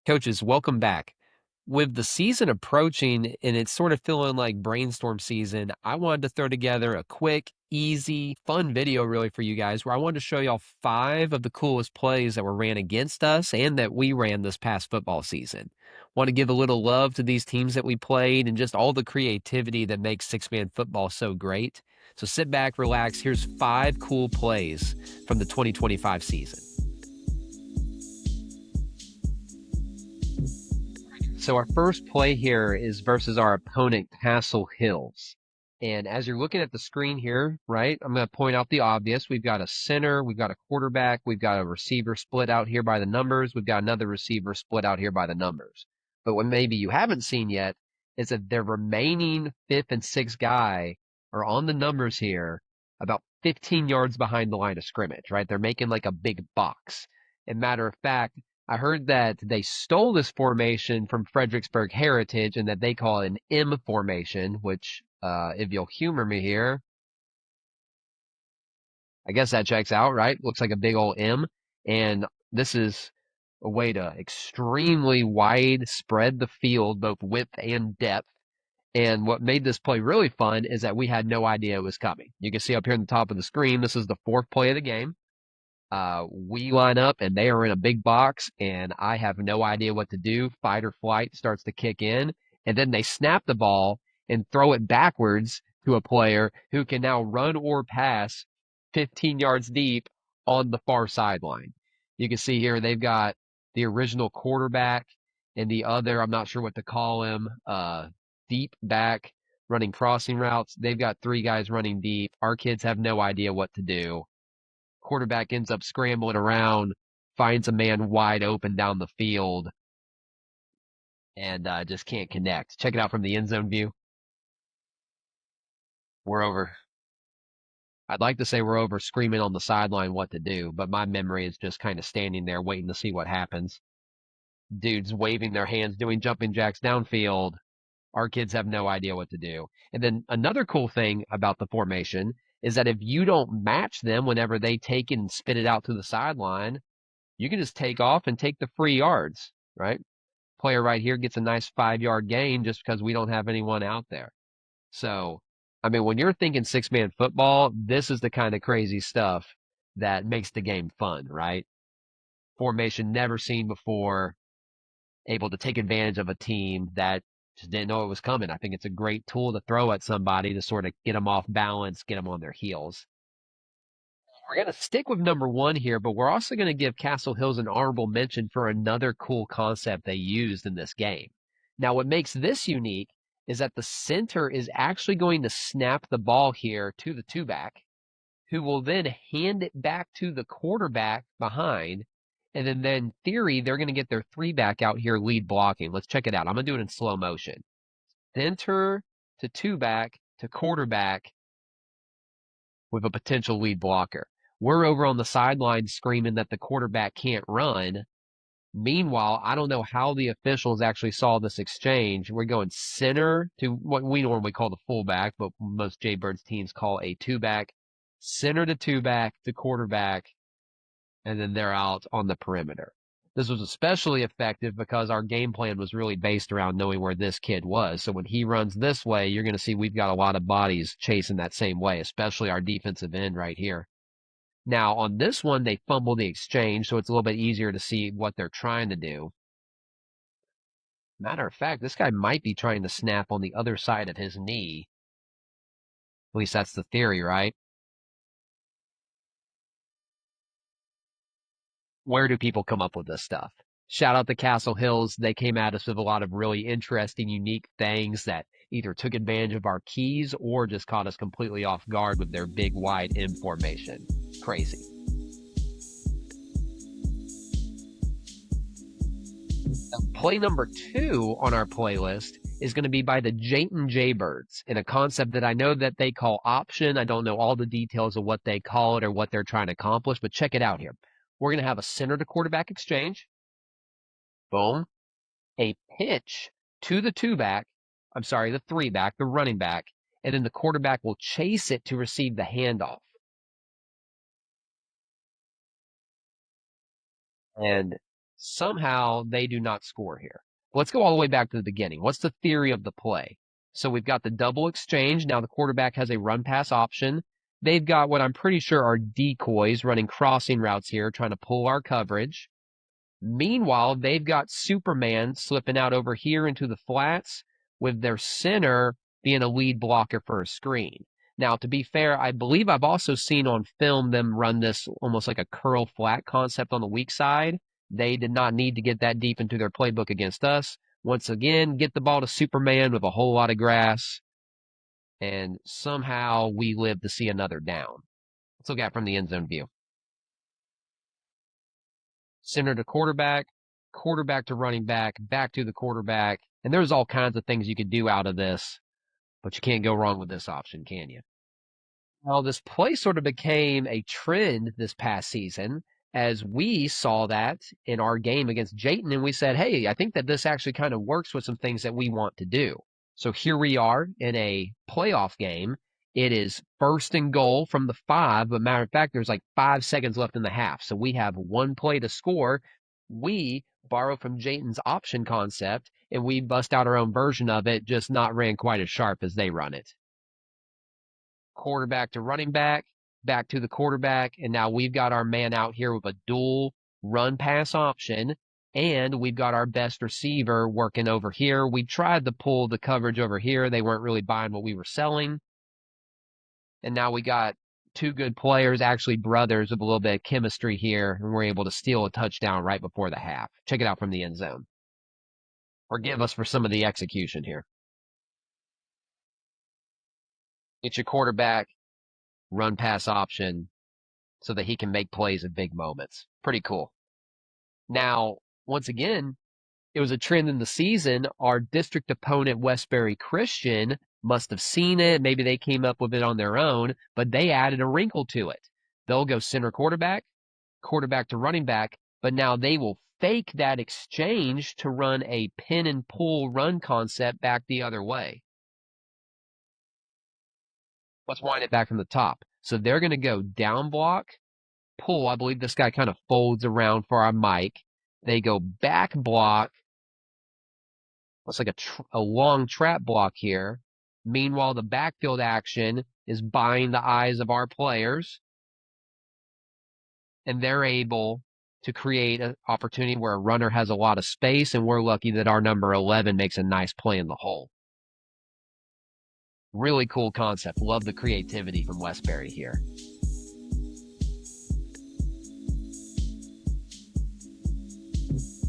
Coaches, welcome back. With the season approaching and it's sort of feeling like brainstorm season, I wanted to throw together a quick, easy, fun video really for you guys where I wanted to show y'all 5 of the coolest plays that were ran against us and that we ran this past football season. Want to give a little love to these teams that we played and just all the creativity that makes six-man football so great. So sit back, relax. Here's 5 cool plays from the 2025 season. So our first play here is versus our opponent, Castle Hills. And as you're looking at the screen here, right, I'm going to point out the obvious. We've got a center, we've got a quarterback, we've got a receiver split out here by the numbers, we've got another receiver split out here by the numbers. But what maybe you haven't seen yet is that their remaining fifth and sixth guy are on the numbers here about 15 yards behind the line of scrimmage, right? They're making like a big box. And matter of fact, I heard that they stole this formation from Fredericksburg Heritage and that they call it an M formation, which, if you'll humor me here, I guess that checks out, right? Looks like a big old M. And this is a way to extremely wide spread the field, both width and depth. And what made this play really fun is that we had no idea it was coming. You can see up here on the top of the screen, this is the 4th play of the game. We line up and they are in a big box and I have no idea what to do. Fight or flight starts to kick in and then they snap the ball and throw it backwards to a player who can now run or pass 15 yards deep on the far sideline. You can see here they've got the original quarterback and the other, I'm not sure what to call him, deep back running crossing routes. They've got 3 guys running deep. Our kids have no idea what to do. Quarterback ends up scrambling around, finds a man wide open down the field, and just can't connect. Check it out from the end zone view. We're over. I'd like to say we're over screaming on the sideline what to do, but my memory is just kind of standing there waiting to see what happens. Dudes waving their hands, doing jumping jacks downfield. Our kids have no idea what to do. And then another cool thing about the formation is that if you don't match them whenever they take it and spit it out to the sideline, you can just take off and take the free yards, right? Player right here gets a nice 5-yard gain just because we don't have anyone out there. So, I mean, when you're thinking six-man football, this is the kind of crazy stuff that makes the game fun, right? Formation never seen before, able to take advantage of a team that just didn't know it was coming. I think it's a great tool to throw at somebody to sort of get them off balance, get them on their heels. We're going to stick with number 1 here, but we're also going to give Castle Hills an honorable mention for another cool concept they used in this game. Now, what makes this unique is that the center is actually going to snap the ball here to the 2-back, who will then hand it back to the quarterback behind. And then in theory, they're going to get their 3-back out here lead blocking. Let's check it out. I'm going to do it in slow motion. Center to 2-back to quarterback with a potential lead blocker. We're over on the sideline screaming that the quarterback can't run. Meanwhile, I don't know how the officials actually saw this exchange. We're going center to what we normally call the fullback, but most Jaybirds teams call a 2-back, center to 2-back to quarterback, and then they're out on the perimeter. This was especially effective because our game plan was really based around knowing where this kid was. So when he runs this way, you're going to see we've got a lot of bodies chasing that same way, especially our defensive end right here. Now, on this one, they fumble the exchange, so it's a little bit easier to see what they're trying to do. Matter of fact, this guy might be trying to snap on the other side of his knee. At least that's the theory, right? Where do people come up with this stuff? Shout out to Castle Hills. They came at us with a lot of really interesting, unique things that either took advantage of our keys or just caught us completely off guard with their big, wide M formation. Crazy. Play number 2 on our playlist is going to be by the Jayton Jaybirds in a concept that I know that they call option. I don't know all the details of what they call it or what they're trying to accomplish, but check it out here. We're going to have a center to quarterback exchange. Boom. A pitch to the 2-back. I'm sorry, the 3-back, the running back. And then the quarterback will chase it to receive the handoff. And Somehow they do not score here. Let's go all the way back to the beginning. What's the theory of the play? So we've got the double exchange. Now the quarterback has a run pass option. They've got what I'm pretty sure are decoys running crossing routes here, trying to pull our coverage. Meanwhile, they've got Superman slipping out over here into the flats with their center being a lead blocker for a screen. Now, to be fair, I believe I've also seen on film them run this almost like a curl flat concept on the weak side. They did not need to get that deep into their playbook against us. Once again, get the ball to Superman with a whole lot of grass, and somehow we live to see another down. Let's look at it from the end zone view. Center to quarterback, quarterback to running back, back to the quarterback. And there's all kinds of things you could do out of this, but you can't go wrong with this option, can you? Well, this play sort of became a trend this past season as we saw that in our game against Jayton, and we said, hey, I think that this actually kind of works with some things that we want to do. So here we are in a playoff game. It is 1st and goal from the 5, but matter of fact, there's like 5 seconds left in the half. So we have one play to score. We borrow from Jayton's option concept, and we bust out our own version of it, just not ran quite as sharp as they run it. Quarterback to running back, back to the quarterback, and now we've got our man out here with a dual run pass option, and we've got our best receiver working over here. We tried to pull the coverage over here. They weren't really buying what we were selling. And now we got 2 good players, actually brothers, with a little bit of chemistry here, and we're able to steal a touchdown right before the half. Check it out from the end zone. Forgive us for some of the execution here. Get your quarterback, run pass option, so that he can make plays at big moments. Pretty cool. Now, once again, it was a trend in the season. Our district opponent, Westbury Christian, must have seen it. Maybe they came up with it on their own, but they added a wrinkle to it. They'll go center quarterback, quarterback to running back, but now they will fake that exchange to run a pin and pull run concept back the other way. Let's wind it back from the top. So they're going to go down block, pull. I believe this guy kind of folds around for our mic. They go back block. Looks like a long trap block here. Meanwhile, the backfield action is buying the eyes of our players. And they're able to create an opportunity where a runner has a lot of space, and we're lucky that our number 11 makes a nice play in the hole. Really cool concept. Love the creativity from Westbury here.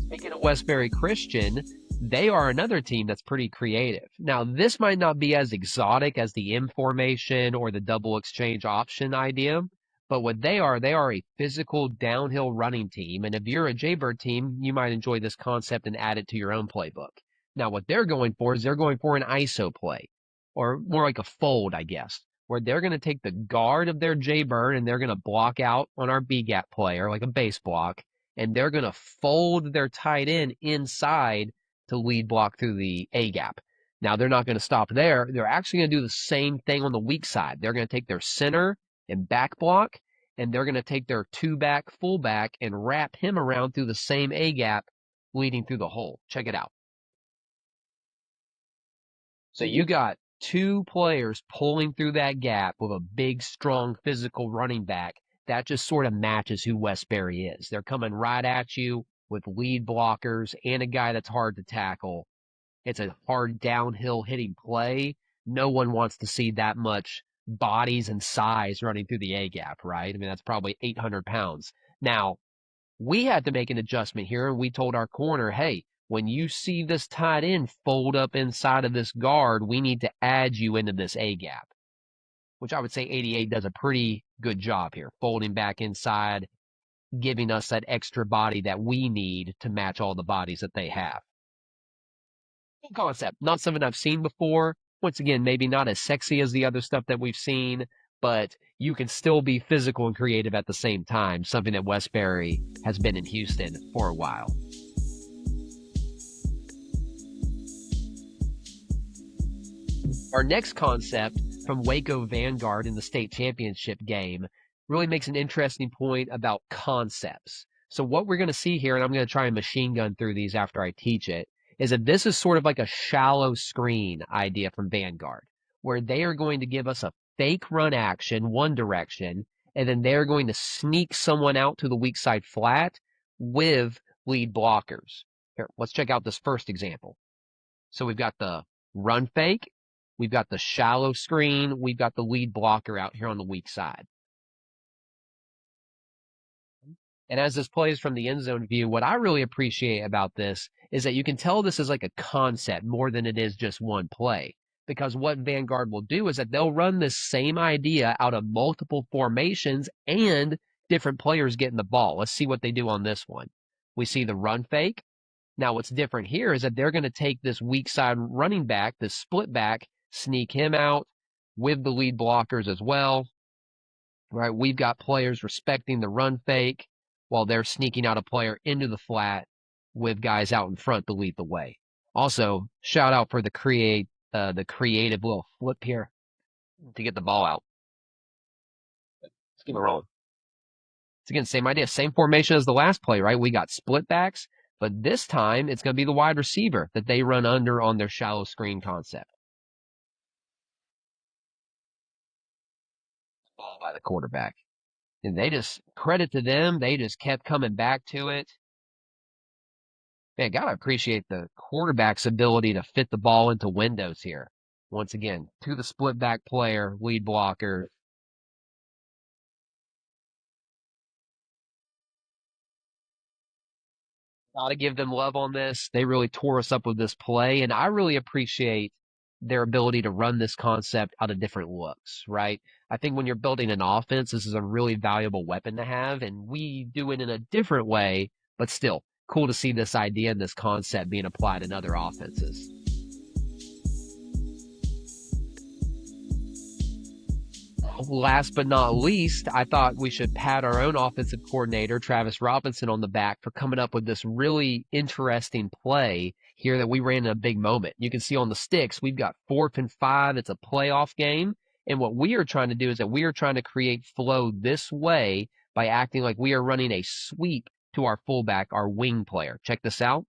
Speaking of Westbury Christian, they are another team that's pretty creative. Now, this might not be as exotic as the M formation or the double exchange option idea, but what they are a physical downhill running team. And if you're a Jaybird team, you might enjoy this concept and add it to your own playbook. Now, what they're going for is they're going for an ISO play, or more like a fold, I guess, where they're going to take the guard of their Jaybird and they're going to block out on our B-gap player, like a base block, and they're going to fold their tight end inside to lead block through the A-gap. Now, they're not going to stop there. They're actually going to do the same thing on the weak side. They're going to take their center and back block, and they're going to take their 2-back fullback and wrap him around through the same A-gap, leading through the hole. Check it out. So you got 2 players pulling through that gap with a big, strong, physical running back. That just sort of matches who Westbury is. They're coming right at you with lead blockers and a guy that's hard to tackle. It's a hard downhill hitting play. No one wants to see that much bodies and size running through the A-gap, right? I mean, that's probably 800 pounds. Now, we had to make an adjustment here, and we told our corner, hey, when you see this tight end fold up inside of this guard, we need to add you into this A-gap, which I would say 88 does a pretty good job here, folding back inside, giving us that extra body that we need to match all the bodies that they have. Good concept. Not something I've seen before. Once again, maybe not as sexy as the other stuff that we've seen, but you can still be physical and creative at the same time, something that Westbury has been in Houston for a while. Our next concept from Waco Vanguard in the state championship game really makes an interesting point about concepts. So what we're going to see here, and I'm going to try and machine gun through these after I teach it, is that this is sort of like a shallow screen idea from Vanguard, where they are going to give us a fake run action, one direction, and then they're going to sneak someone out to the weak side flat with lead blockers. Here, let's check out this first example. So we've got the run fake, we've got the shallow screen, we've got the lead blocker out here on the weak side. And as this plays from the end zone view, what I really appreciate about this is that you can tell this is like a concept more than it is just one play. Because what Vanguard will do is that they'll run this same idea out of multiple formations and different players getting the ball. Let's see what they do on this one. We see the run fake. Now what's different here is that they're going to take this weak side running back, this split back, sneak him out with the lead blockers as well. Right? We've got players respecting the run fake while they're sneaking out a player into the flat with guys out in front to lead the way. Also, shout out for the creative little flip here to get the ball out. Let's keep it rolling. It's again, same idea, same formation as the last play, right? We got split backs, but this time it's going to be the wide receiver that they run under on their shallow screen concept. Ball by the quarterback. And they just, credit to them, they just kept coming back to it. Man, gotta appreciate the quarterback's ability to fit the ball into windows here. Once again, to the split back player, lead blocker. Gotta give them love on this. They really tore us up with this play, and I really appreciate their ability to run this concept out of different looks, right? I think when you're building an offense, this is a really valuable weapon to have, and we do it in a different way, but still cool to see this idea and this concept being applied in other offenses. Last but not least, I thought we should pat our own offensive coordinator, Travis Robinson, on the back for coming up with this really interesting play here that we ran in a big moment. You can see on the sticks, we've got 4th and 5. It's a playoff game. And what we are trying to do is that we are trying to create flow this way by acting like we are running a sweep to our fullback, our wing player. Check this out.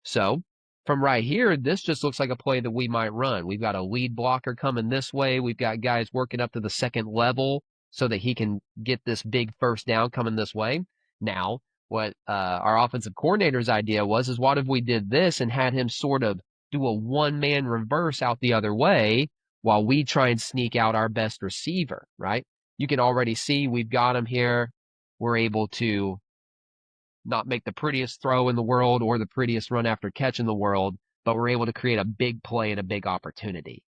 So from right here, this just looks like a play that we might run. We've got a lead blocker coming this way. We've got guys working up to the second level so that he can get this big first down coming this way. Now, what our offensive coordinator's idea was is what if we did this and had him sort of do a one-man reverse out the other way while we try and sneak out our best receiver, right? You can already see we've got him here. We're able to not make the prettiest throw in the world or the prettiest run after catch in the world, but we're able to create a big play and a big opportunity.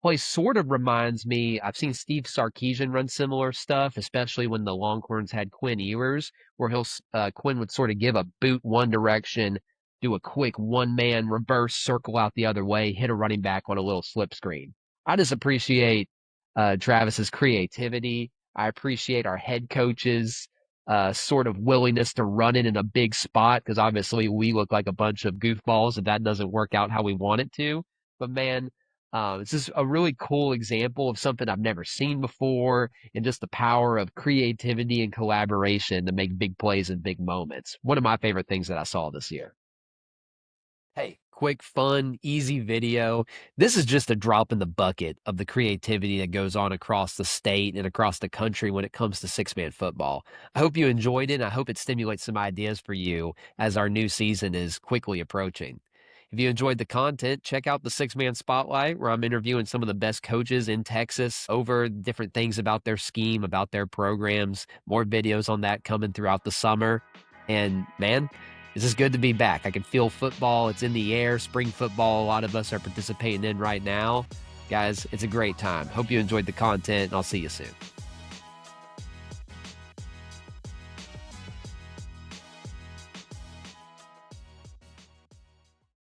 Play sort of reminds me, I've seen Steve Sarkisian run similar stuff, especially when the Longhorns had Quinn Ewers, where Quinn would sort of give a boot one direction, do a quick one-man reverse circle out the other way, hit a running back on a little slip screen. I just appreciate Travis's creativity. I appreciate our head coaches' sort of willingness to run it in a big spot, because obviously we look like a bunch of goofballs if that doesn't work out how we want it to. But man, this is a really cool example of something I've never seen before, and just the power of creativity and collaboration to make big plays in big moments. One of my favorite things that I saw this year. Hey, quick, fun, easy video. This is just a drop in the bucket of the creativity that goes on across the state and across the country when it comes to six-man football. I hope you enjoyed it, and I hope it stimulates some ideas for you as our new season is quickly approaching. If you enjoyed the content, check out the Six-Man Spotlight, where I'm interviewing some of the best coaches in Texas over different things about their scheme, about their programs. More videos on that coming throughout the summer. And man, it's just good to be back. I can feel football. It's in the air. Spring football, a lot of us are participating in right now. Guys, it's a great time. Hope you enjoyed the content, and I'll see you soon.